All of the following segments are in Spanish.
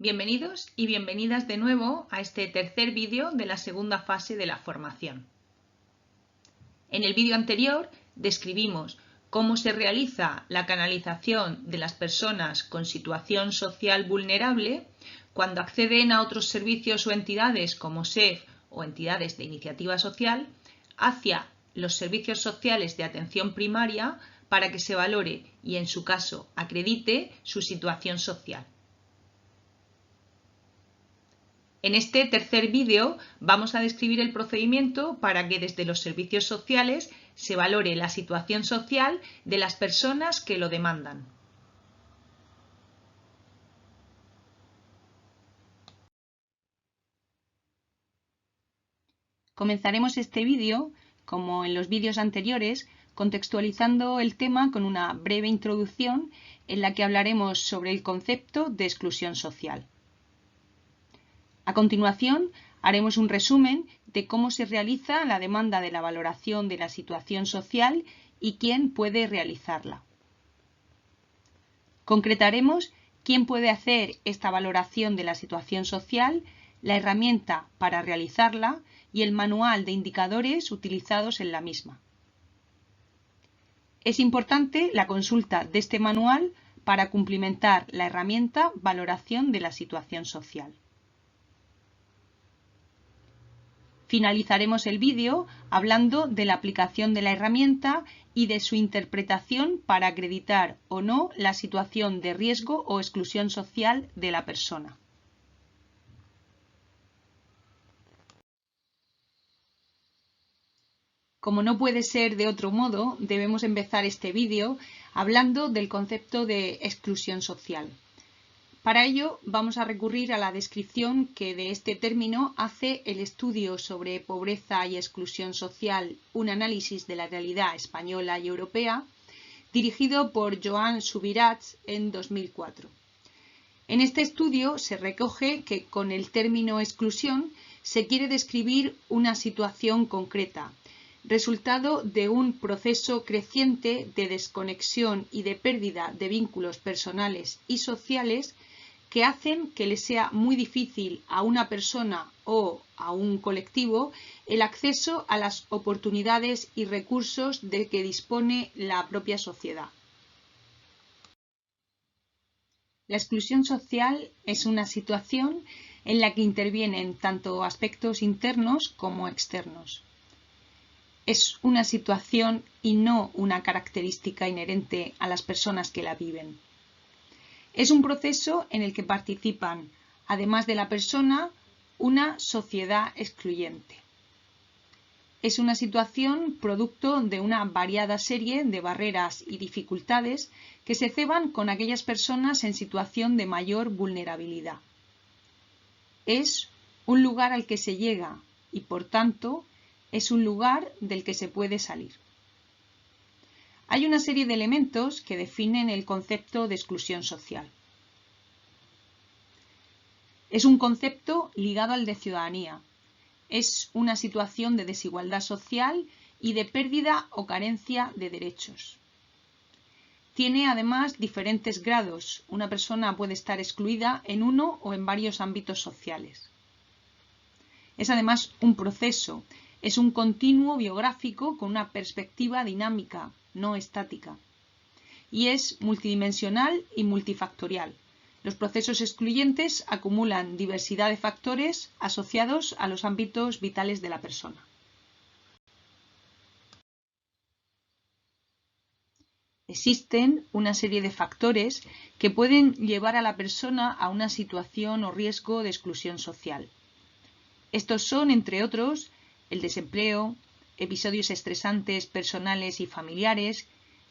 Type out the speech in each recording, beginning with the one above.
Bienvenidos y bienvenidas de nuevo a este tercer vídeo de la segunda fase de la formación. En el vídeo anterior describimos cómo se realiza la canalización de las personas con situación social vulnerable cuando acceden a otros servicios o entidades como SEF o entidades de iniciativa social hacia los servicios sociales de atención primaria para que se valore y, en su caso, acredite su situación social. En este tercer vídeo vamos a describir el procedimiento para que desde los servicios sociales se valore la situación social de las personas que lo demandan. Comenzaremos este vídeo, como en los vídeos anteriores, contextualizando el tema con una breve introducción en la que hablaremos sobre el concepto de exclusión social. A continuación, haremos un resumen de cómo se realiza la demanda de la valoración de la situación social y quién puede realizarla. Concretaremos quién puede hacer esta valoración de la situación social, la herramienta para realizarla y el manual de indicadores utilizados en la misma. Es importante la consulta de este manual para cumplimentar la herramienta valoración de la situación social. Finalizaremos el vídeo hablando de la aplicación de la herramienta y de su interpretación para acreditar o no la situación de riesgo o exclusión social de la persona. Como no puede ser de otro modo, debemos empezar este vídeo hablando del concepto de exclusión social. Para ello, vamos a recurrir a la descripción que de este término hace el estudio sobre pobreza y exclusión social, un análisis de la realidad española y europea, dirigido por Joan Subirats en 2004. En este estudio se recoge que con el término exclusión se quiere describir una situación concreta, resultado de un proceso creciente de desconexión y de pérdida de vínculos personales y sociales que hacen que le sea muy difícil a una persona o a un colectivo el acceso a las oportunidades y recursos de que dispone la propia sociedad. La exclusión social es una situación en la que intervienen tanto aspectos internos como externos. Es una situación y no una característica inherente a las personas que la viven. Es un proceso en el que participan, además de la persona, una sociedad excluyente. Es una situación producto de una variada serie de barreras y dificultades que se ceban con aquellas personas en situación de mayor vulnerabilidad. Es un lugar al que se llega y, por tanto, es un lugar del que se puede salir. Hay una serie de elementos que definen el concepto de exclusión social. Es un concepto ligado al de ciudadanía. Es una situación de desigualdad social y de pérdida o carencia de derechos. Tiene además diferentes grados. Una persona puede estar excluida en uno o en varios ámbitos sociales. Es además un proceso. Es un continuo biográfico con una perspectiva dinámica, no estática. Y es multidimensional y multifactorial. Los procesos excluyentes acumulan diversidad de factores asociados a los ámbitos vitales de la persona. Existen una serie de factores que pueden llevar a la persona a una situación o riesgo de exclusión social. Estos son, entre otros, el desempleo, episodios estresantes personales y familiares,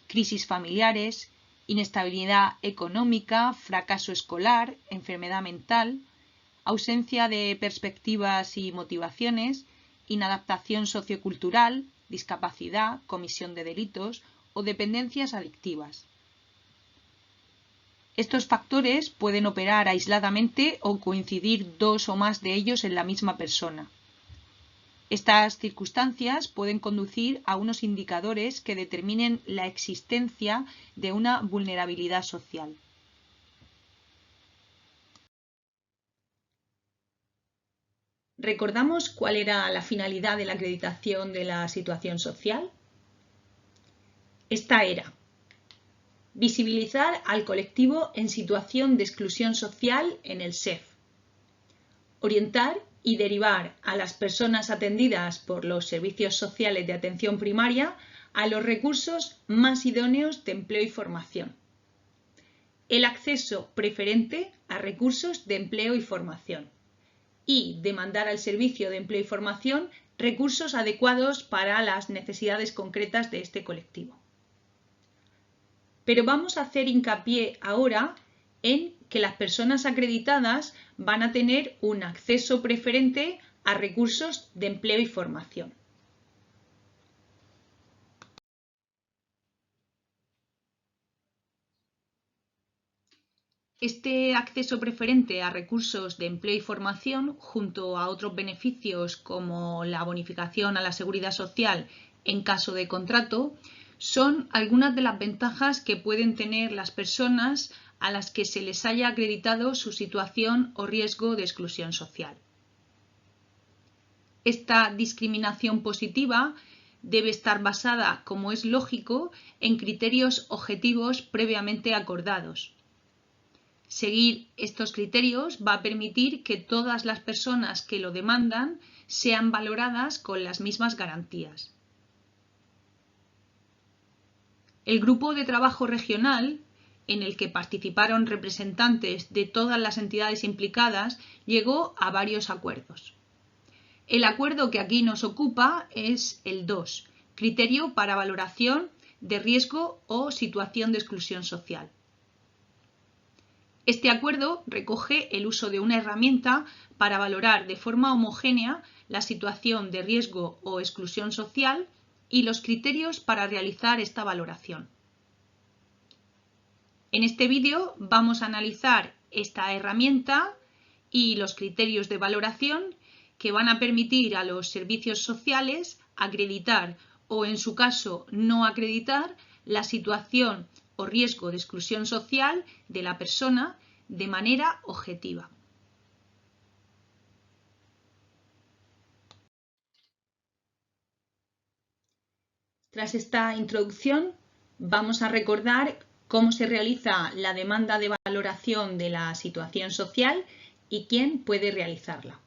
crisis familiares, inestabilidad económica, fracaso escolar, enfermedad mental, ausencia de perspectivas y motivaciones, inadaptación sociocultural, discapacidad, comisión de delitos o dependencias adictivas. Estos factores pueden operar aisladamente o coincidir dos o más de ellos en la misma persona. Estas circunstancias pueden conducir a unos indicadores que determinen la existencia de una vulnerabilidad social. ¿Recordamos cuál era la finalidad de la acreditación de la situación social? Esta era visibilizar al colectivo en situación de exclusión social en el SEF, orientar y derivar a las personas atendidas por los servicios sociales de atención primaria a los recursos más idóneos de empleo y formación, el acceso preferente a recursos de empleo y formación, y demandar al servicio de empleo y formación recursos adecuados para las necesidades concretas de este colectivo. Pero vamos a hacer hincapié ahora en que las personas acreditadas van a tener un acceso preferente a recursos de empleo y formación. Este acceso preferente a recursos de empleo y formación, junto a otros beneficios como la bonificación a la seguridad social en caso de contrato, son algunas de las ventajas que pueden tener las personas a las que se les haya acreditado su situación o riesgo de exclusión social. Esta discriminación positiva debe estar basada, como es lógico, en criterios objetivos previamente acordados. Seguir estos criterios va a permitir que todas las personas que lo demandan sean valoradas con las mismas garantías. El grupo de trabajo regional, en el que participaron representantes de todas las entidades implicadas, llegó a varios acuerdos. El acuerdo que aquí nos ocupa es el 2, criterio para valoración de riesgo o situación de exclusión social. Este acuerdo recoge el uso de una herramienta para valorar de forma homogénea la situación de riesgo o exclusión social y los criterios para realizar esta valoración. En este vídeo vamos a analizar esta herramienta y los criterios de valoración que van a permitir a los servicios sociales acreditar o, en su caso, no acreditar la situación o riesgo de exclusión social de la persona de manera objetiva. Tras esta introducción, vamos a recordar cómo se realiza la demanda de valoración de la situación social y quién puede realizarla.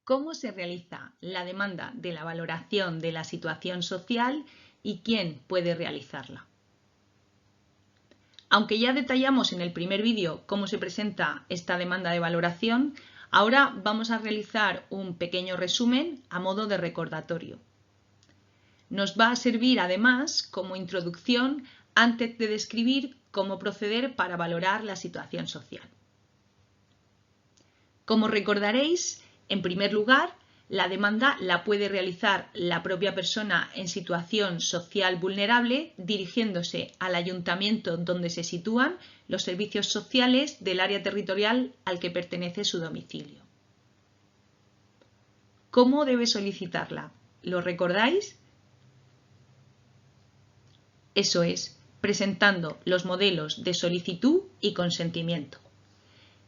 ¿Cómo se realiza la demanda de la valoración de la situación social y quién puede realizarla? Aunque ya detallamos en el primer vídeo cómo se presenta esta demanda de valoración, ahora vamos a realizar un pequeño resumen a modo de recordatorio. Nos va a servir además como introducción antes de describir cómo proceder para valorar la situación social. Como recordaréis, en primer lugar, la demanda la puede realizar la propia persona en situación social vulnerable dirigiéndose al ayuntamiento donde se sitúan los servicios sociales del área territorial al que pertenece su domicilio. ¿Cómo debe solicitarla? ¿Lo recordáis? Eso es, presentando los modelos de solicitud y consentimiento.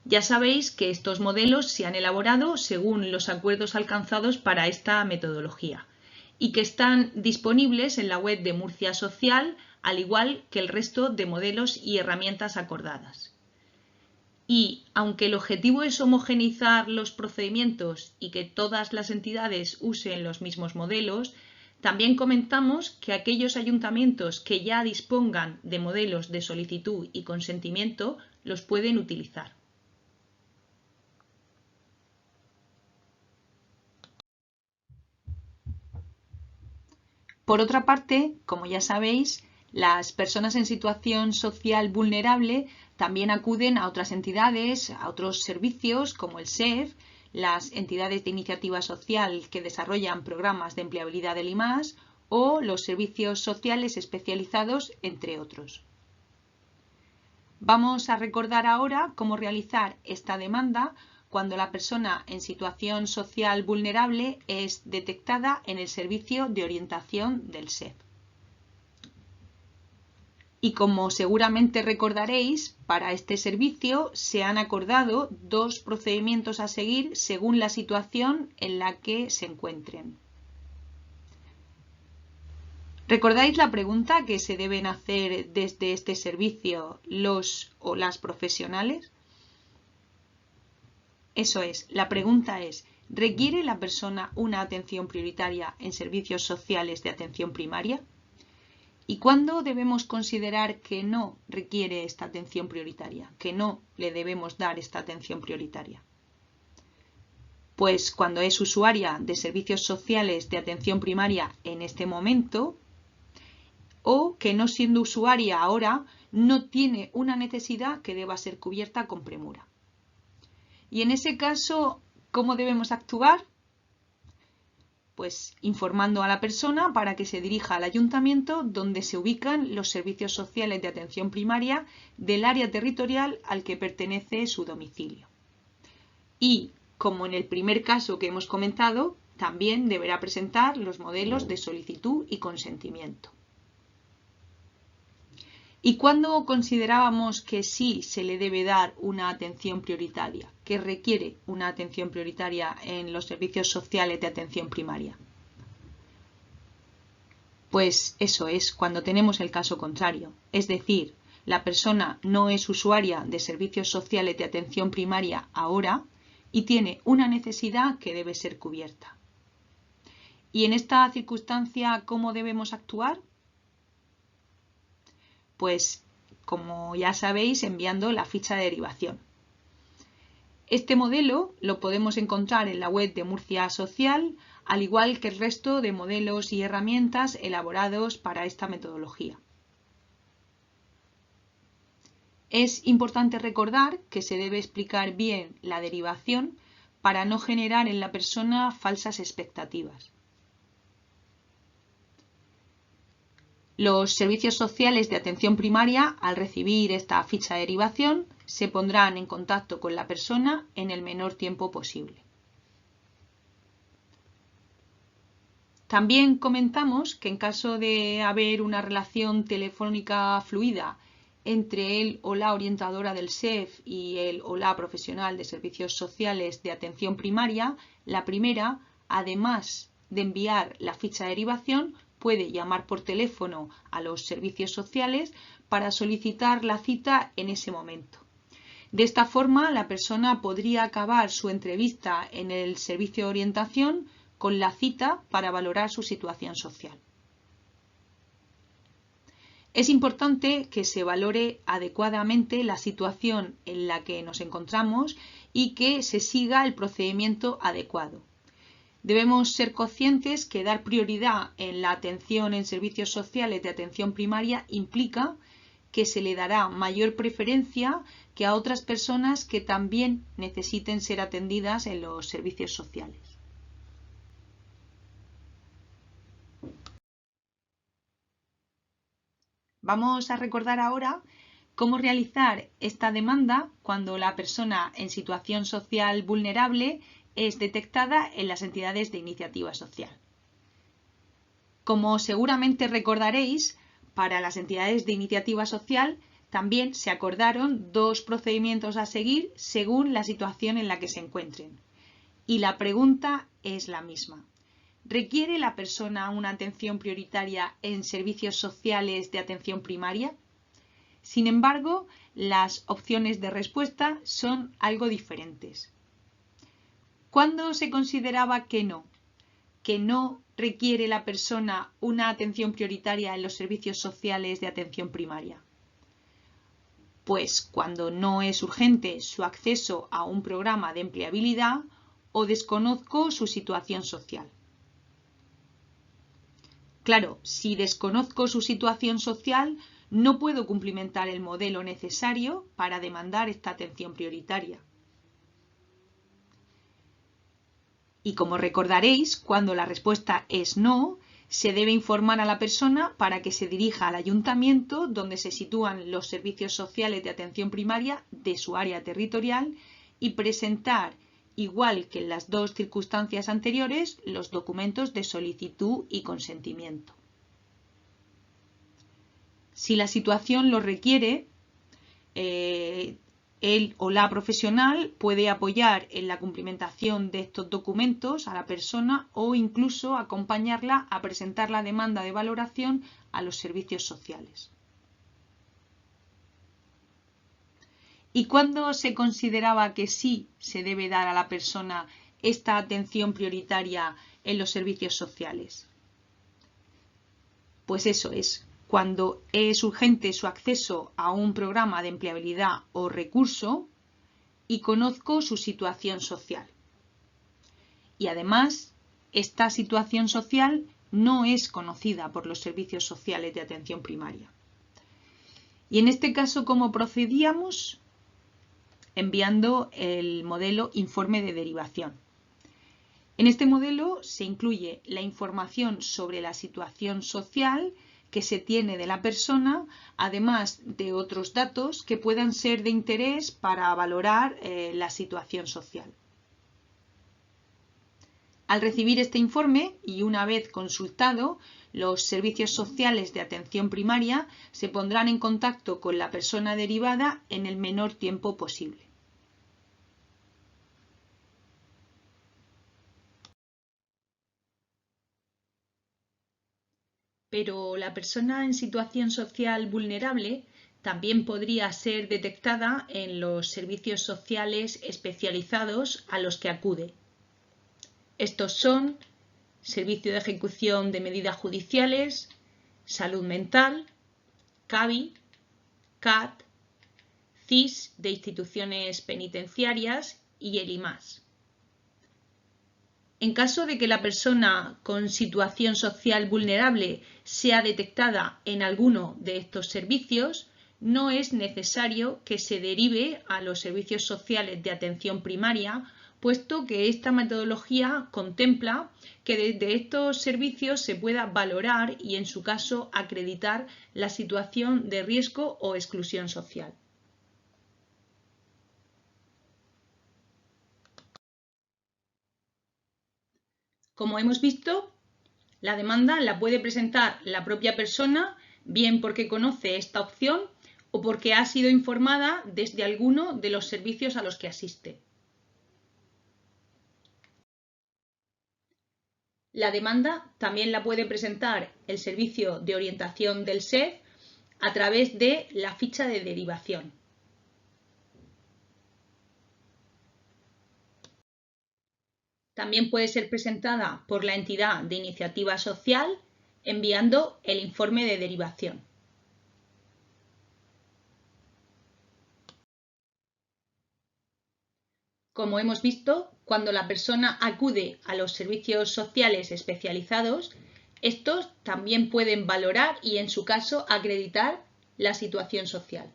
Ya sabéis que estos modelos se han elaborado según los acuerdos alcanzados para esta metodología y que están disponibles en la web de Murcia Social, al igual que el resto de modelos y herramientas acordadas. Y, aunque el objetivo es homogeneizar los procedimientos y que todas las entidades usen los mismos modelos, también comentamos que aquellos ayuntamientos que ya dispongan de modelos de solicitud y consentimiento los pueden utilizar. Por otra parte, como ya sabéis, las personas en situación social vulnerable también acuden a otras entidades, a otros servicios como el SEF, las entidades de iniciativa social que desarrollan programas de empleabilidad del IMAS o los servicios sociales especializados, entre otros. Vamos a recordar ahora cómo realizar esta demanda cuando la persona en situación social vulnerable es detectada en el servicio de orientación del SEF. Y como seguramente recordaréis, para este servicio se han acordado 2 procedimientos a seguir según la situación en la que se encuentren. ¿Recordáis la pregunta que se deben hacer desde este servicio los o las profesionales? Eso es, la pregunta es, ¿requiere la persona una atención prioritaria en servicios sociales de atención primaria? ¿Y cuándo debemos considerar que no requiere esta atención prioritaria, que no le debemos dar esta atención prioritaria? Pues cuando es usuaria de servicios sociales de atención primaria en este momento, o que no siendo usuaria ahora no tiene una necesidad que deba ser cubierta con premura. Y en ese caso, ¿cómo debemos actuar? Pues informando a la persona para que se dirija al ayuntamiento donde se ubican los servicios sociales de atención primaria del área territorial al que pertenece su domicilio. Y, como en el primer caso que hemos comentado, también deberá presentar los modelos de solicitud y consentimiento. ¿Y cuándo considerábamos que sí se le debe dar una atención prioritaria, que requiere una atención prioritaria en los servicios sociales de atención primaria? Pues eso es cuando tenemos el caso contrario, es decir, la persona no es usuaria de servicios sociales de atención primaria ahora y tiene una necesidad que debe ser cubierta. ¿Y en esta circunstancia cómo debemos actuar? Pues, como ya sabéis, enviando la ficha de derivación. Este modelo lo podemos encontrar en la web de Murcia Social, al igual que el resto de modelos y herramientas elaborados para esta metodología. Es importante recordar que se debe explicar bien la derivación para no generar en la persona falsas expectativas. Los servicios sociales de atención primaria, al recibir esta ficha de derivación, se pondrán en contacto con la persona en el menor tiempo posible. También comentamos que en caso de haber una relación telefónica fluida entre el o la orientadora del SEF y el o la profesional de servicios sociales de atención primaria, la primera, además de enviar la ficha de derivación, puede llamar por teléfono a los servicios sociales para solicitar la cita en ese momento. De esta forma, la persona podría acabar su entrevista en el servicio de orientación con la cita para valorar su situación social. Es importante que se valore adecuadamente la situación en la que nos encontramos y que se siga el procedimiento adecuado. Debemos ser conscientes que dar prioridad en la atención en servicios sociales de atención primaria implica que se le dará mayor preferencia que a otras personas que también necesiten ser atendidas en los servicios sociales. Vamos a recordar ahora cómo realizar esta demanda cuando la persona en situación social vulnerable es detectada en las entidades de iniciativa social. Como seguramente recordaréis, para las entidades de iniciativa social también se acordaron 2 procedimientos a seguir según la situación en la que se encuentren. Y la pregunta es la misma. ¿Requiere la persona una atención prioritaria en servicios sociales de atención primaria? Sin embargo, las opciones de respuesta son algo diferentes. ¿Cuándo se consideraba que no requiere la persona una atención prioritaria en los servicios sociales de atención primaria? Pues cuando no es urgente su acceso a un programa de empleabilidad o desconozco su situación social. Claro, si desconozco su situación social, no puedo cumplimentar el modelo necesario para demandar esta atención prioritaria. Y como recordaréis, cuando la respuesta es no, se debe informar a la persona para que se dirija al ayuntamiento donde se sitúan los servicios sociales de atención primaria de su área territorial y presentar, igual que en las 2 circunstancias anteriores, los documentos de solicitud y consentimiento. Si la situación lo requiere, él o la profesional puede apoyar en la cumplimentación de estos documentos a la persona o incluso acompañarla a presentar la demanda de valoración a los servicios sociales. ¿Y cuándo se consideraba que sí se debe dar a la persona esta atención prioritaria en los servicios sociales? Pues eso es, cuando es urgente su acceso a un programa de empleabilidad o recurso y conozco su situación social. Y además, esta situación social no es conocida por los servicios sociales de atención primaria. Y en este caso, ¿cómo procedíamos? Enviando el modelo informe de derivación. En este modelo se incluye la información sobre la situación social que se tiene de la persona, además de otros datos que puedan ser de interés para valorar la situación social. Al recibir este informe y una vez consultado, los servicios sociales de atención primaria se pondrán en contacto con la persona derivada en el menor tiempo posible. Pero la persona en situación social vulnerable también podría ser detectada en los servicios sociales especializados a los que acude. Estos son Servicio de Ejecución de Medidas Judiciales, Salud Mental, CABI, CAT, CIS de instituciones penitenciarias y el IMAS. En caso de que la persona con situación social vulnerable sea detectada en alguno de estos servicios, no es necesario que se derive a los servicios sociales de atención primaria, puesto que esta metodología contempla que desde estos servicios se pueda valorar y, en su caso, acreditar la situación de riesgo o exclusión social. Como hemos visto, la demanda la puede presentar la propia persona, bien porque conoce esta opción o porque ha sido informada desde alguno de los servicios a los que asiste. La demanda también la puede presentar el servicio de orientación del SEF a través de la ficha de derivación. También puede ser presentada por la entidad de iniciativa social enviando el informe de derivación. Como hemos visto, cuando la persona acude a los servicios sociales especializados, estos también pueden valorar y, en su caso, acreditar la situación social.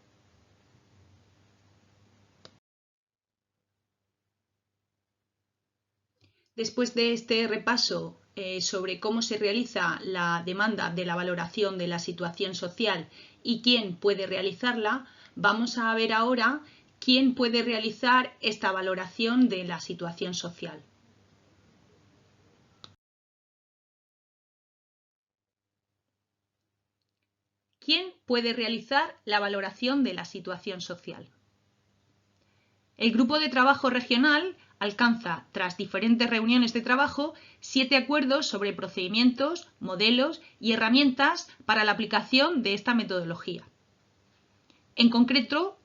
Después de este repaso sobre cómo se realiza la demanda de la valoración de la situación social y quién puede realizarla, vamos a ver ahora quién puede realizar esta valoración de la situación social. ¿Quién puede realizar la valoración de la situación social? El grupo de trabajo regional alcanza, tras diferentes reuniones de trabajo, 7 acuerdos sobre procedimientos, modelos y herramientas para la aplicación de esta metodología. En concreto,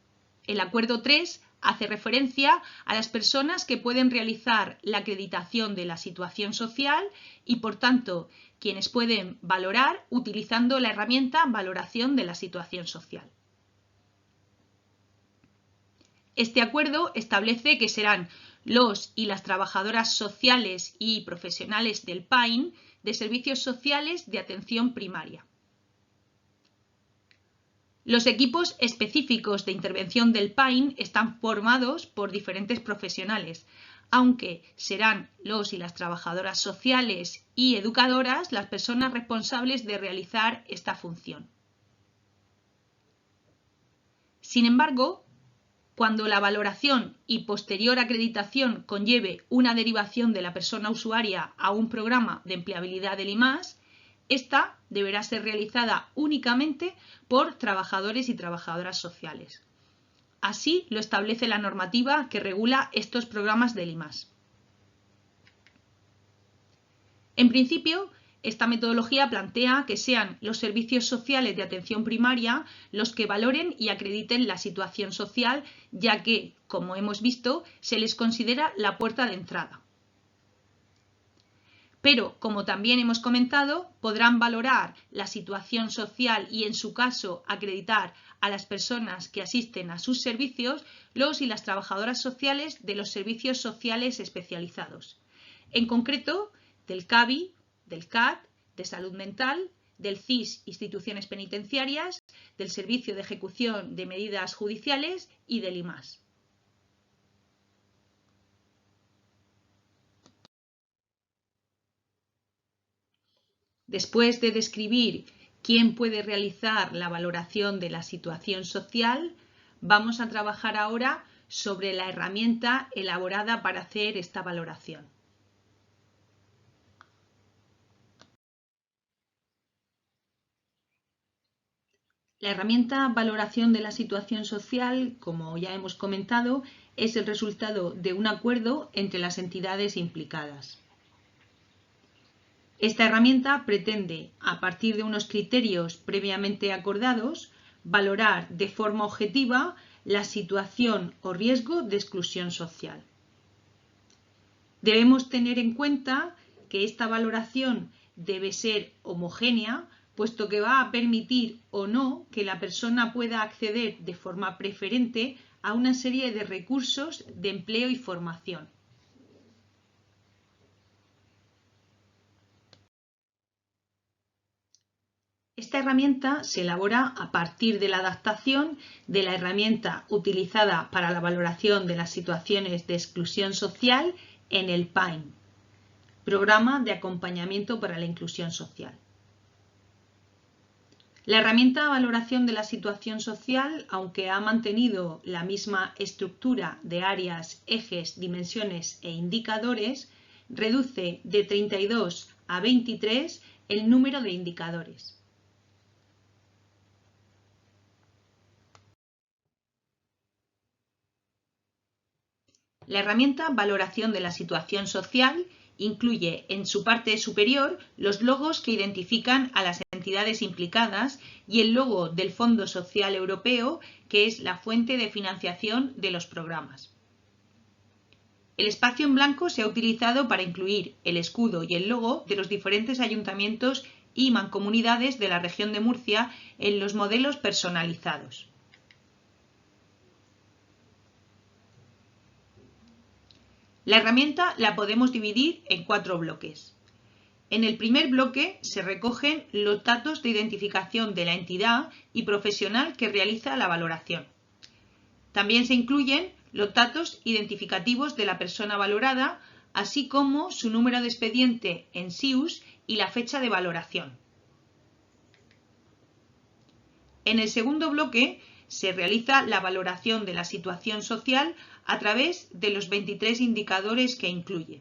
el acuerdo 3 hace referencia a las personas que pueden realizar la acreditación de la situación social y, por tanto, quienes pueden valorar utilizando la herramienta valoración de la situación social. Este acuerdo establece que serán los y las trabajadoras sociales y profesionales del PAIN de servicios sociales de atención primaria. Los equipos específicos de intervención del PAIN están formados por diferentes profesionales, aunque serán los y las trabajadoras sociales y educadoras las personas responsables de realizar esta función. Sin embargo, cuando la valoración y posterior acreditación conlleve una derivación de la persona usuaria a un programa de empleabilidad del IMAS, esta deberá ser realizada únicamente por trabajadores y trabajadoras sociales. Así lo establece la normativa que regula estos programas del IMAS. En principio, esta metodología plantea que sean los servicios sociales de atención primaria los que valoren y acrediten la situación social, ya que, como hemos visto, se les considera la puerta de entrada. Pero, como también hemos comentado, podrán valorar la situación social y, en su caso, acreditar a las personas que asisten a sus servicios los y las trabajadoras sociales de los servicios sociales especializados. En concreto, del CABI, del CAT, de salud mental, del CIS, instituciones penitenciarias, del Servicio de Ejecución de Medidas Judiciales y del IMAS. Después de describir quién puede realizar la valoración de la situación social, vamos a trabajar ahora sobre la herramienta elaborada para hacer esta valoración. La herramienta valoración de la situación social, como ya hemos comentado, es el resultado de un acuerdo entre las entidades implicadas. Esta herramienta pretende, a partir de unos criterios previamente acordados, valorar de forma objetiva la situación o riesgo de exclusión social. Debemos tener en cuenta que esta valoración debe ser homogénea, puesto que va a permitir o no que la persona pueda acceder de forma preferente a una serie de recursos de empleo y formación. Esta herramienta se elabora a partir de la adaptación de la herramienta utilizada para la valoración de las situaciones de exclusión social en el PAIN, Programa de Acompañamiento para la Inclusión Social. La herramienta de valoración de la situación social, aunque ha mantenido la misma estructura de áreas, ejes, dimensiones e indicadores, reduce de 32 a 23 el número de indicadores. La herramienta Valoración de la situación social incluye en su parte superior los logos que identifican a las entidades implicadas y el logo del Fondo Social Europeo, que es la fuente de financiación de los programas. El espacio en blanco se ha utilizado para incluir el escudo y el logo de los diferentes ayuntamientos y mancomunidades de la región de Murcia en los modelos personalizados. La herramienta la podemos dividir en 4 bloques. En el primer bloque se recogen los datos de identificación de la entidad y profesional que realiza la valoración. También se incluyen los datos identificativos de la persona valorada, así como su número de expediente en SIUS y la fecha de valoración. En el segundo bloque se realiza la valoración de la situación social a través de los 23 indicadores que incluye.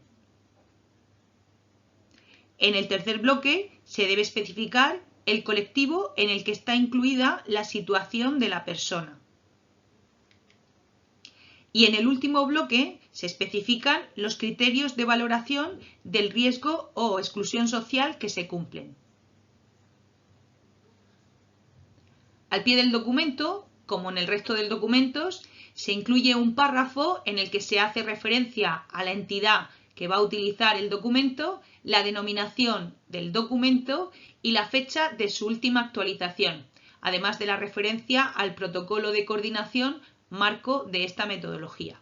En el tercer bloque se debe especificar el colectivo en el que está incluida la situación de la persona. Y en el último bloque se especifican los criterios de valoración del riesgo o exclusión social que se cumplen. Al pie del documento, como en el resto de documentos, se incluye un párrafo en el que se hace referencia a la entidad que va a utilizar el documento, la denominación del documento y la fecha de su última actualización, además de la referencia al protocolo de coordinación marco de esta metodología.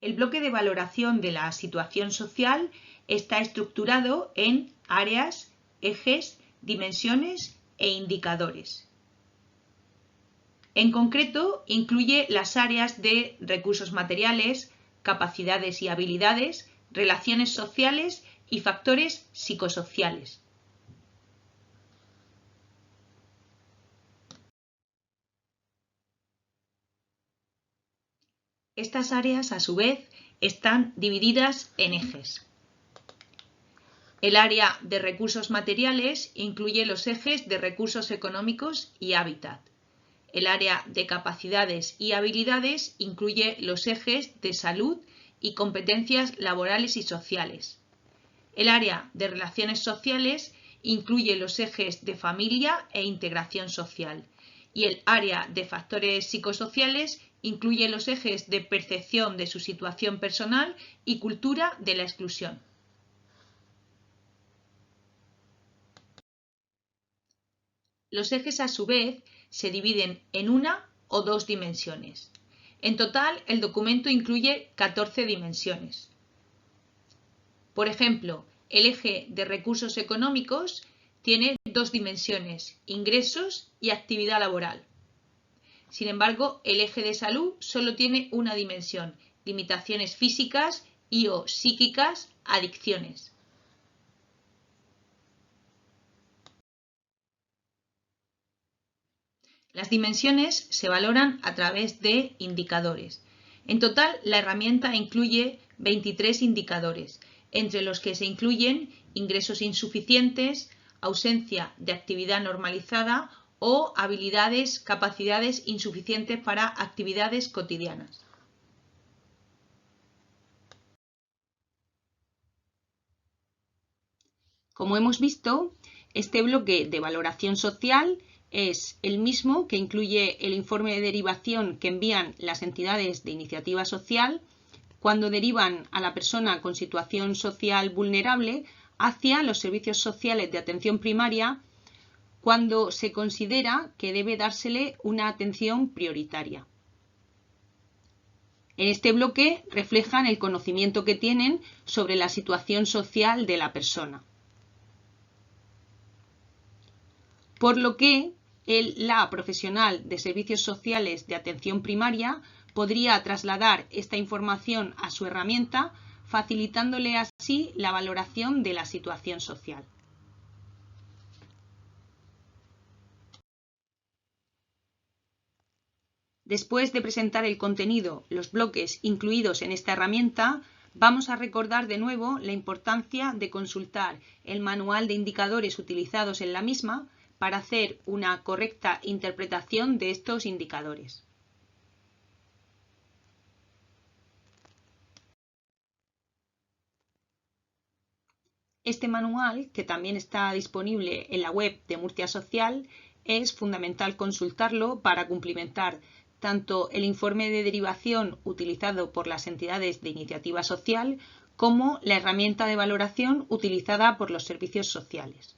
El bloque de valoración de la situación social está estructurado en áreas, ejes, dimensiones e indicadores. En concreto, incluye las áreas de recursos materiales, capacidades y habilidades, relaciones sociales y factores psicosociales. Estas áreas, a su vez, están divididas en ejes. El área de recursos materiales incluye los ejes de recursos económicos y hábitat. El área de capacidades y habilidades incluye los ejes de salud y competencias laborales y sociales. El área de relaciones sociales incluye los ejes de familia e integración social. Y el área de factores psicosociales incluye los ejes de percepción de su situación personal y cultura de la exclusión. Los ejes, a su vez, se dividen en una o dos dimensiones. En total, el documento incluye 14 dimensiones. Por ejemplo, el eje de recursos económicos tiene dos dimensiones, ingresos y actividad laboral. Sin embargo, el eje de salud solo tiene una dimensión, limitaciones físicas y o psíquicas, adicciones. Las dimensiones se valoran a través de indicadores. En total, la herramienta incluye 23 indicadores, entre los que se incluyen ingresos insuficientes, ausencia de actividad normalizada o habilidades, capacidades insuficientes para actividades cotidianas. Como hemos visto, este bloque de valoración social es el mismo que incluye el informe de derivación que envían las entidades de iniciativa social cuando derivan a la persona con situación social vulnerable hacia los servicios sociales de atención primaria cuando se considera que debe dársele una atención prioritaria. En este bloque reflejan el conocimiento que tienen sobre la situación social de la persona. Por lo que la profesional de servicios sociales de atención primaria podría trasladar esta información a su herramienta, facilitándole así la valoración de la situación social. Después de presentar el contenido, los bloques incluidos en esta herramienta, vamos a recordar de nuevo la importancia de consultar el manual de indicadores utilizados en la misma para hacer una correcta interpretación de estos indicadores. Este manual, que también está disponible en la web de Murcia Social, es fundamental consultarlo para cumplimentar tanto el informe de derivación utilizado por las entidades de iniciativa social como la herramienta de valoración utilizada por los servicios sociales.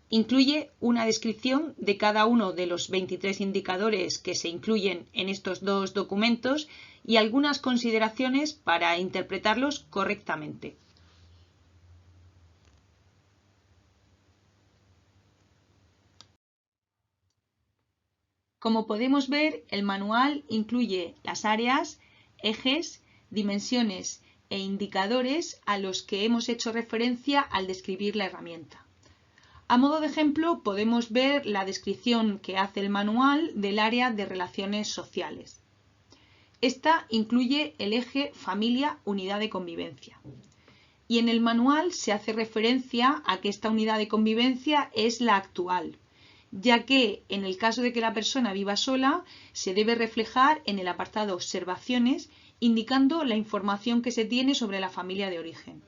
Incluye una descripción de cada uno de los 23 indicadores que se incluyen en estos dos documentos y algunas consideraciones para interpretarlos correctamente. Como podemos ver, el manual incluye las áreas, ejes, dimensiones e indicadores a los que hemos hecho referencia al describir la herramienta. A modo de ejemplo, podemos ver la descripción que hace el manual del área de relaciones sociales. Esta incluye el eje familia, unidad de convivencia. Y en el manual se hace referencia a que esta unidad de convivencia es la actual, ya que en el caso de que la persona viva sola, se debe reflejar en el apartado Observaciones, indicando la información que se tiene sobre la familia de origen.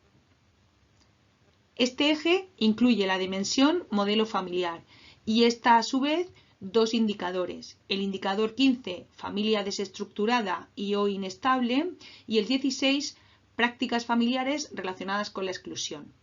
Este eje incluye la dimensión modelo familiar y esta a su vez dos indicadores, el indicador 15, familia desestructurada y o inestable, y el 16, prácticas familiares relacionadas con la exclusión.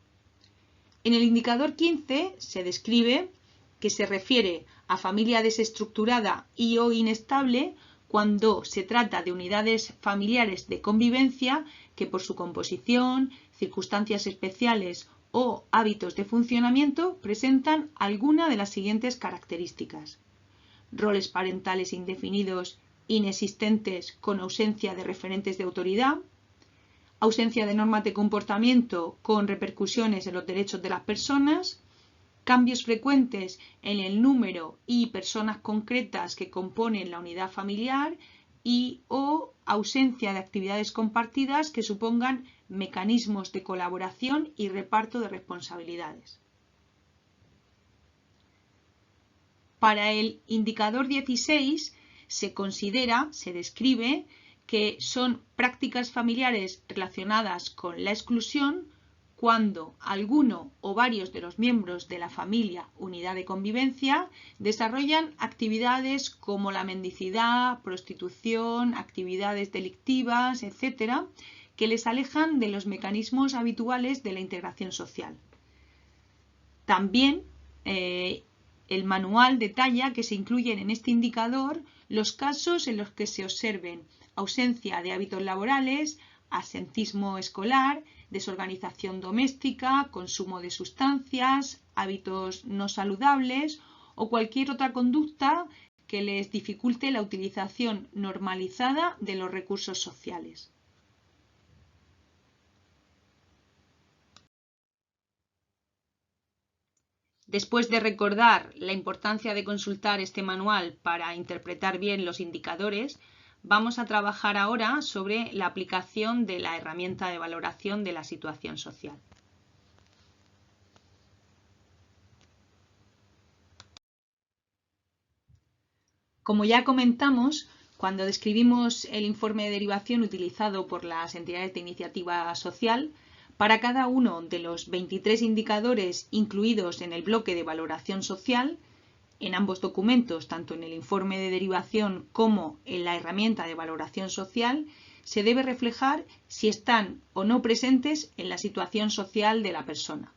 En el indicador 15 se describe que se refiere a familia desestructurada y o inestable cuando se trata de unidades familiares de convivencia que por su composición, circunstancias especiales o hábitos de funcionamiento presentan alguna de las siguientes características: roles parentales indefinidos, inexistentes con ausencia de referentes de autoridad, ausencia de normas de comportamiento con repercusiones en los derechos de las personas, cambios frecuentes en el número y personas concretas que componen la unidad familiar y o ausencia de actividades compartidas que supongan mecanismos de colaboración y reparto de responsabilidades. Para el indicador 16 se describe que son prácticas familiares relacionadas con la exclusión cuando alguno o varios de los miembros de la familia, unidad de convivencia, desarrollan actividades como la mendicidad, prostitución, actividades delictivas, etc., que les alejan de los mecanismos habituales de la integración social. También el manual detalla que se incluyen en este indicador los casos en los que se observen ausencia de hábitos laborales, absentismo escolar, desorganización doméstica, consumo de sustancias, hábitos no saludables o cualquier otra conducta que les dificulte la utilización normalizada de los recursos sociales. Después de recordar la importancia de consultar este manual para interpretar bien los indicadores, vamos a trabajar ahora sobre la aplicación de la herramienta de valoración de la situación social. Como ya comentamos, cuando describimos el informe de derivación utilizado por las entidades de iniciativa social, para cada uno de los 23 indicadores incluidos en el bloque de valoración social, en ambos documentos, tanto en el informe de derivación como en la herramienta de valoración social, se debe reflejar si están o no presentes en la situación social de la persona.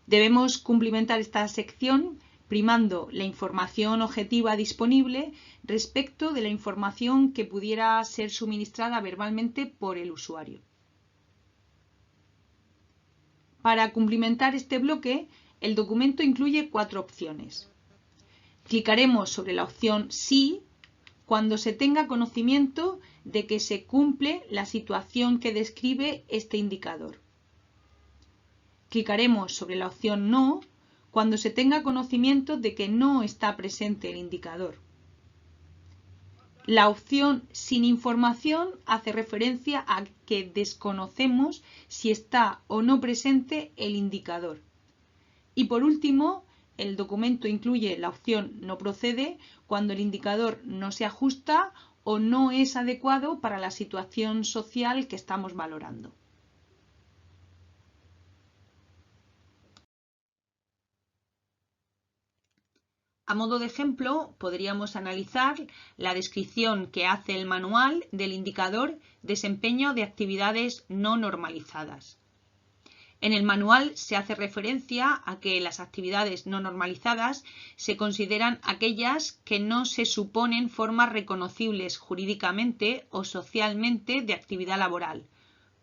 Debemos cumplimentar esta sección primando la información objetiva disponible respecto de la información que pudiera ser suministrada verbalmente por el usuario. Para cumplimentar este bloque, el documento incluye 4 opciones. Clicaremos sobre la opción Sí cuando se tenga conocimiento de que se cumple la situación que describe este indicador. Clicaremos sobre la opción No cuando se tenga conocimiento de que no está presente el indicador. La opción Sin información hace referencia a que desconocemos si está o no presente el indicador. Y por último, el documento incluye la opción No procede cuando el indicador no se ajusta o no es adecuado para la situación social que estamos valorando. A modo de ejemplo, podríamos analizar la descripción que hace el manual del indicador Desempeño de actividades no normalizadas. En el manual se hace referencia a que las actividades no normalizadas se consideran aquellas que no se suponen formas reconocibles jurídicamente o socialmente de actividad laboral,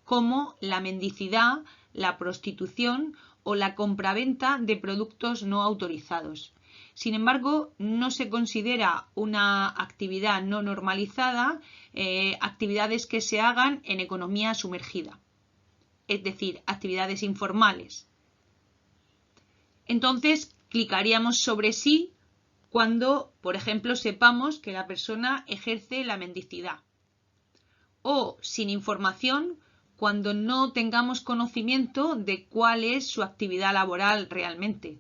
como la mendicidad, la prostitución o la compraventa de productos no autorizados. Sin embargo, no se considera una actividad no normalizada actividades que se hagan en economía sumergida, es decir, actividades informales. Entonces, clicaríamos sobre Sí cuando, por ejemplo, sepamos que la persona ejerce la mendicidad. O sin información cuando no tengamos conocimiento de cuál es su actividad laboral realmente.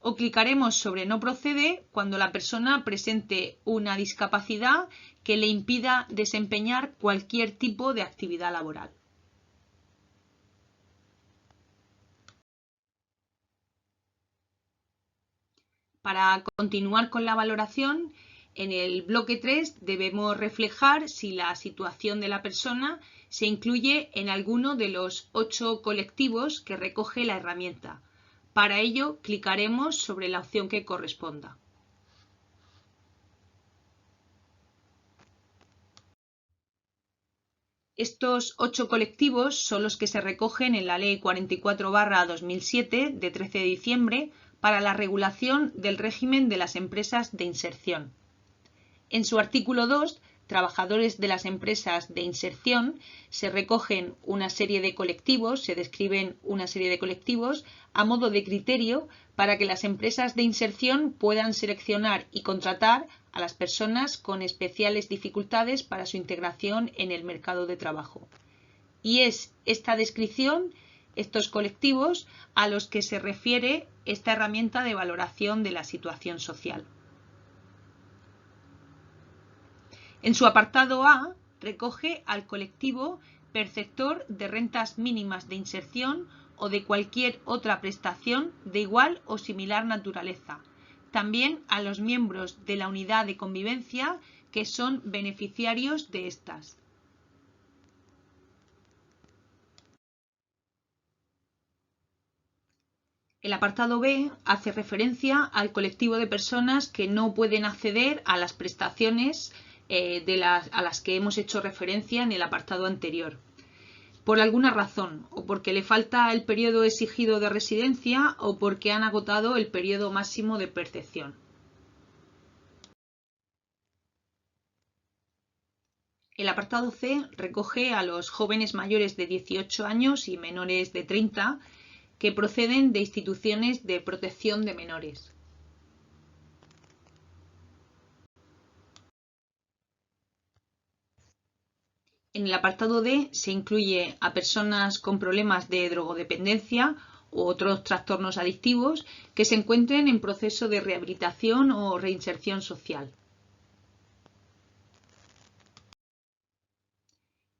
O clicaremos sobre No procede cuando la persona presente una discapacidad que le impida desempeñar cualquier tipo de actividad laboral. Para continuar con la valoración, en el bloque 3 debemos reflejar si la situación de la persona se incluye en alguno de los 8 colectivos que recoge la herramienta. Para ello, clicaremos sobre la opción que corresponda. Estos 8 colectivos son los que se recogen en la Ley 44/2007 de 13 de diciembre para la regulación del régimen de las empresas de inserción. En su artículo 2 trabajadores de las empresas de inserción, se recogen una serie de colectivos, se describen una serie de colectivos a modo de criterio para que las empresas de inserción puedan seleccionar y contratar a las personas con especiales dificultades para su integración en el mercado de trabajo. Y es esta descripción, estos colectivos, a los que se refiere esta herramienta de valoración de la situación social. En su apartado A, recoge al colectivo perceptor de rentas mínimas de inserción o de cualquier otra prestación de igual o similar naturaleza. También a los miembros de la unidad de convivencia que son beneficiarios de estas. El apartado B hace referencia al colectivo de personas que no pueden acceder a las prestaciones a las que hemos hecho referencia en el apartado anterior, por alguna razón, o porque le falta el periodo exigido de residencia o porque han agotado el periodo máximo de percepción. El apartado C recoge a los jóvenes mayores de 18 años y menores de 30 que proceden de instituciones de protección de menores. En el apartado D se incluye a personas con problemas de drogodependencia u otros trastornos adictivos que se encuentren en proceso de rehabilitación o reinserción social.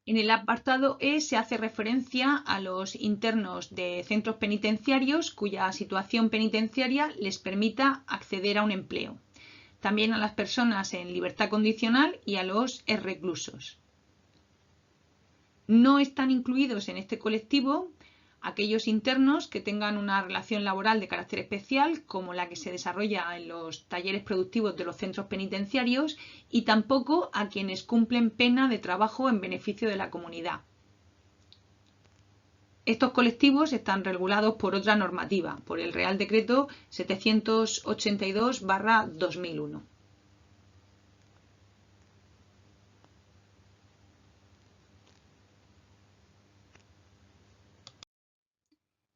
En el apartado E se hace referencia a los internos de centros penitenciarios cuya situación penitenciaria les permita acceder a un empleo. También a las personas en libertad condicional y a los reclusos. No están incluidos en este colectivo aquellos internos que tengan una relación laboral de carácter especial, como la que se desarrolla en los talleres productivos de los centros penitenciarios, y tampoco a quienes cumplen pena de trabajo en beneficio de la comunidad. Estos colectivos están regulados por otra normativa, por el Real Decreto 782/2001.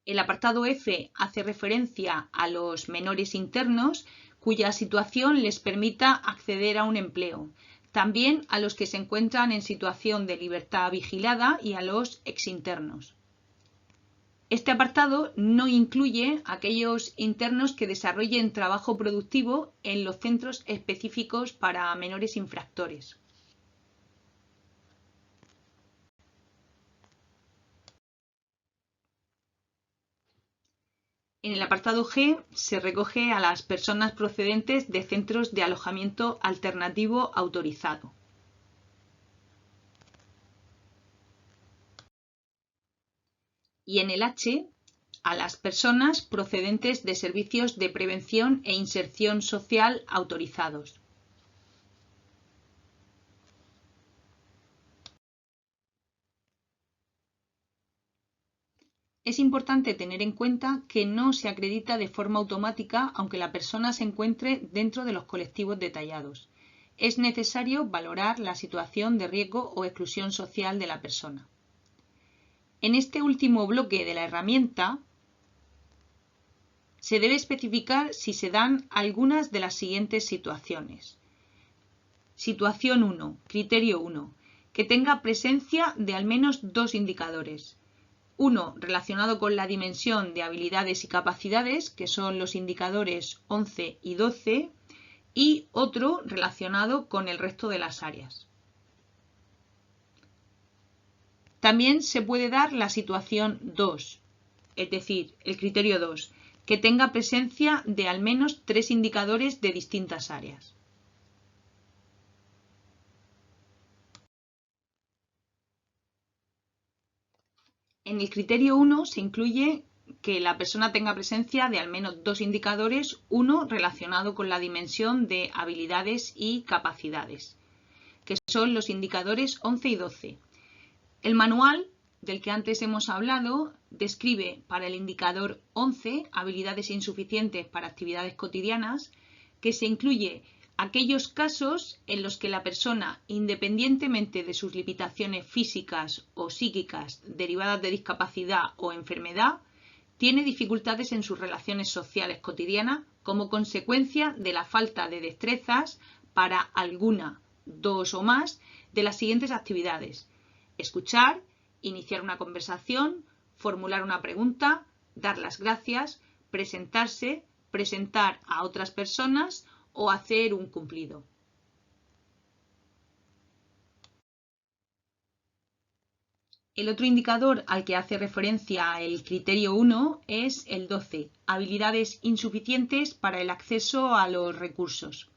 El apartado F hace referencia a los menores internos cuya situación les permita acceder a un empleo, también a los que se encuentran en situación de libertad vigilada y a los exinternos. Este apartado no incluye aquellos internos que desarrollen trabajo productivo en los centros específicos para menores infractores. En el apartado G se recoge a las personas procedentes de centros de alojamiento alternativo autorizado. Y en el H, a las personas procedentes de servicios de prevención e inserción social autorizados. Es importante tener en cuenta que no se acredita de forma automática aunque la persona se encuentre dentro de los colectivos detallados. Es necesario valorar la situación de riesgo o exclusión social de la persona. En este último bloque de la herramienta se debe especificar si se dan algunas de las siguientes situaciones. Situación 1, criterio 1, que tenga presencia de al menos dos indicadores. Uno relacionado con la dimensión de habilidades y capacidades, que son los indicadores 11 y 12, y otro relacionado con el resto de las áreas. También se puede dar la situación 2, es decir, el criterio 2, que tenga presencia de al menos 3 indicadores de distintas áreas. En el criterio 1 se incluye que la persona tenga presencia de al menos 2 indicadores, uno relacionado con la dimensión de habilidades y capacidades, que son los indicadores 11 y 12. El manual del que antes hemos hablado describe para el indicador 11 habilidades insuficientes para actividades cotidianas, que se incluye aquellos casos en los que la persona, independientemente de sus limitaciones físicas o psíquicas derivadas de discapacidad o enfermedad, tiene dificultades en sus relaciones sociales cotidianas como consecuencia de la falta de destrezas para alguna, dos o más de las siguientes actividades: escuchar, iniciar una conversación, formular una pregunta, dar las gracias, presentarse, presentar a otras personas o hacer un cumplido. El otro indicador al que hace referencia el criterio 1 es el 12, habilidades insuficientes para el acceso a los recursos.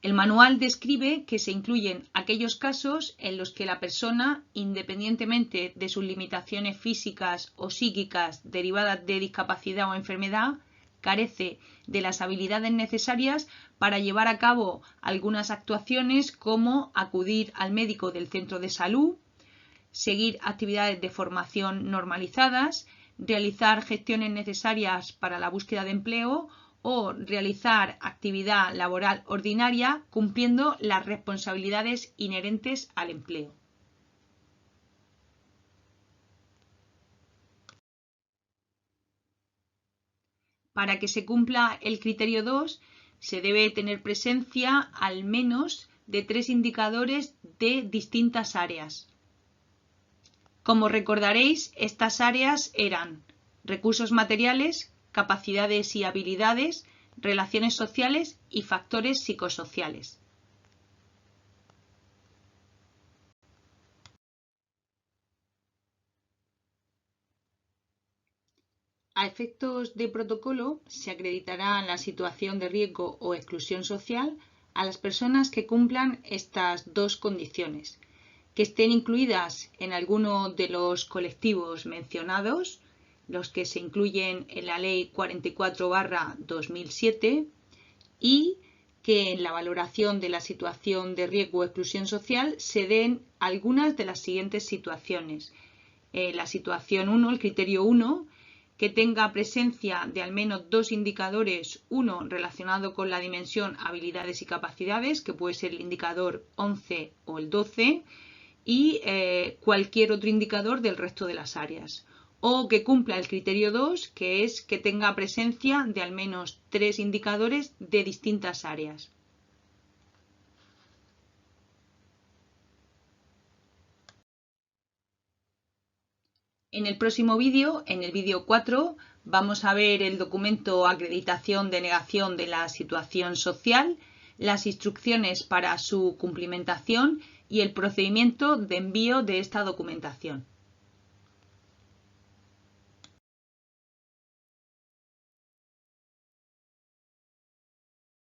El manual describe que se incluyen aquellos casos en los que la persona, independientemente de sus limitaciones físicas o psíquicas derivadas de discapacidad o enfermedad, carece de las habilidades necesarias para llevar a cabo algunas actuaciones como acudir al médico del centro de salud, seguir actividades de formación normalizadas, realizar gestiones necesarias para la búsqueda de empleo o realizar actividad laboral ordinaria cumpliendo las responsabilidades inherentes al empleo. Para que se cumpla el criterio 2, se debe tener presencia al menos de 3 indicadores de distintas áreas. Como recordaréis, estas áreas eran recursos materiales, capacidades y habilidades, relaciones sociales y factores psicosociales. A efectos de protocolo, se acreditará la situación de riesgo o exclusión social a las personas que cumplan estas dos condiciones: que estén incluidas en alguno de los colectivos mencionados, los que se incluyen en la Ley 44/2007, y que en la valoración de la situación de riesgo o exclusión social se den algunas de las siguientes situaciones. La situación 1, el criterio 1, que tenga presencia de al menos 2 indicadores, uno relacionado con la dimensión habilidades y capacidades, que puede ser el indicador 11 o el 12, y cualquier otro indicador del resto de las áreas. O que cumpla el criterio 2, que es que tenga presencia de al menos 3 indicadores de distintas áreas. En el próximo vídeo, en el vídeo 4, vamos a ver el documento Acreditación de Negación de la Situación Social, las instrucciones para su cumplimentación y el procedimiento de envío de esta documentación.